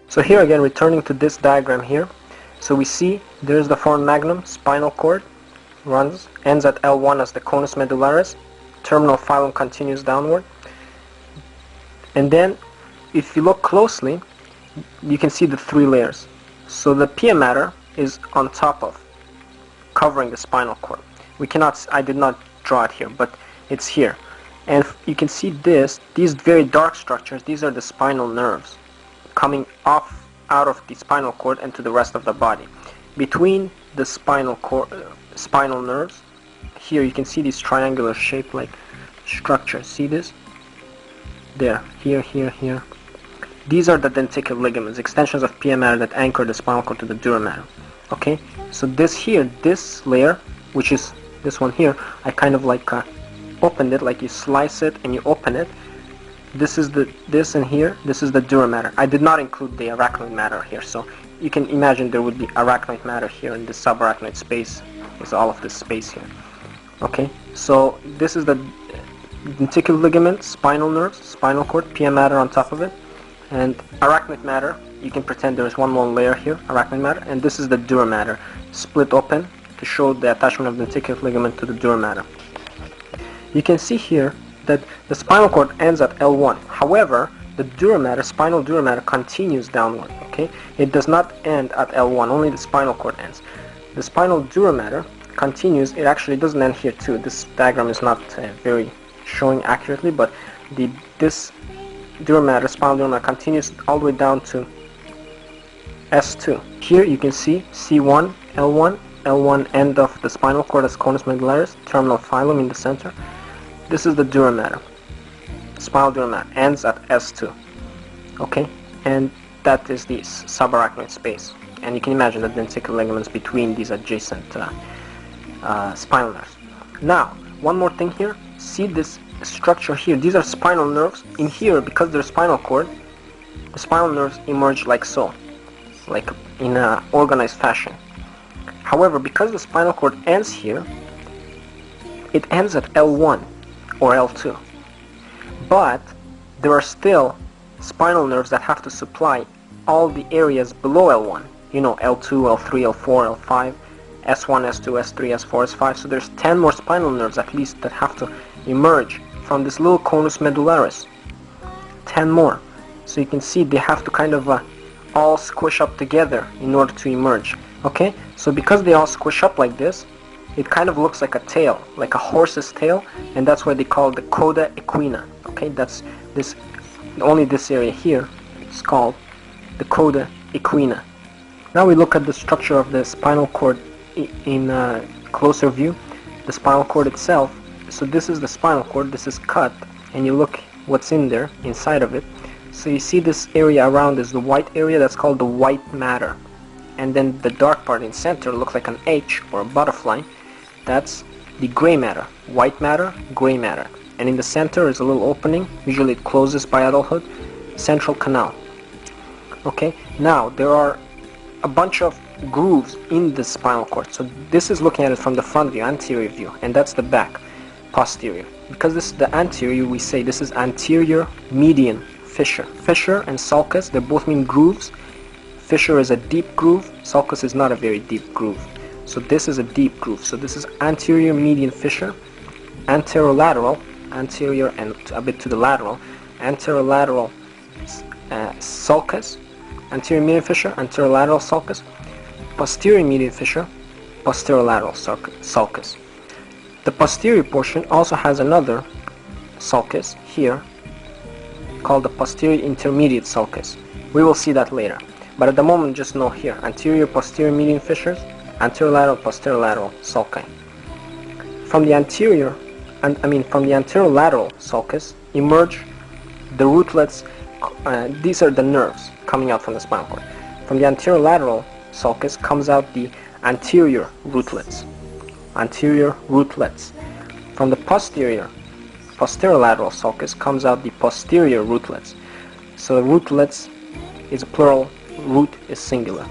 So here again, returning to this diagram here, so we see there's the foramen magnum, spinal cord, ends at L1 as the conus medullaris, terminal phylum continues downward, and then if you look closely, you can see the three layers. So the pia mater is on top of, covering the spinal cord. I did not draw it here, but it's here. And you can see these very dark structures, these are the spinal nerves coming out of the spinal cord and to the rest of the body. Between the spinal nerves, here you can see these triangular shape like structures. See this? There, here, here, here. These are the denticular ligaments, extensions of pia mater that anchor the spinal cord to the dura mater. Okay, so this layer, which is this one here, I kind of like opened it, like you slice it and you open it. This is this and here, this is the dura mater. I did not include the arachnoid matter here, so you can imagine there would be arachnoid matter here in the subarachnoid space. Is all of this space here. Okay, so this is the denticular ligament, spinal nerves, spinal cord, pia mater on top of it, and arachnoid matter. You can pretend there is one more layer here, arachnoid matter, and this is the dura mater, split open to show the attachment of the denticular ligament to the dura mater. You can see here that the spinal cord ends at L1. However, the dura mater, spinal dura mater, continues downward. Okay, it does not end at L1. Only the spinal cord ends. The spinal dura mater continues. It actually doesn't end here too. This diagram is not very showing accurately, but this dura mater, spinal dura mater, continues all the way down to S2. Here you can see C1, L1 end of the spinal cord as conus medullaris, terminal phylum in the center. This is the dura mater. Spinal dura mater ends at S2. Okay, and that is the subarachnoid space. And you can imagine the denticular ligaments between these adjacent spinal nerves. Now, one more thing here. See this structure here. These are spinal nerves. In here, because they're spinal cord, the spinal nerves emerge like so, like in an organized fashion. However, because the spinal cord ends here, it ends at L1 or L2. But there are still spinal nerves that have to supply all the areas below L1. You know, L2, L3, L4, L5, S1, S2, S3, S4, S5. So there's 10 more spinal nerves at least that have to emerge from this little conus medullaris. 10 more. So you can see they have to kind of all squish up together in order to emerge. Okay, so because they all squish up like this, it kind of looks like a tail, like a horse's tail, and that's why they call it the coda equina. Okay, that's this. Only this area here is called the coda equina. Now we look at the structure of the spinal cord in closer view. The spinal cord itself. So this is the spinal cord. This is cut, and you look what's in there inside of it. So you see this area around is the white area. That's called the white matter. And then the dark part in center looks like an H or a butterfly. That's the gray matter. White matter, gray matter. And in the center is a little opening. Usually it closes by adulthood. Central canal. Okay, now there are a bunch of grooves in the spinal cord. So this is looking at it from the front view, anterior view, and that's the back, posterior. Because this is the anterior, we say this is anterior median fissure. Fissure and sulcus, they both mean grooves. Fissure is a deep groove, sulcus is not a very deep groove. So this is a deep groove. So this is anterior median fissure, anterolateral, anterior and a bit to the lateral, anterolateral sulcus, anterior median fissure, anterolateral sulcus, posterior median fissure, posterolateral sulcus. The posterior portion also has another sulcus here called the posterior intermediate sulcus. We will see that later. But at the moment, just know here, anterior posterior median fissures, anterolateral posterolateral sulci. From the anterior, from the anterolateral sulcus emerge the rootlets. These are the nerves coming out from the spinal cord. From the anterolateral sulcus comes out the anterior rootlets. Anterior rootlets. From the posterior posterolateral sulcus comes out the posterior rootlets. So rootlets is plural, root is singular.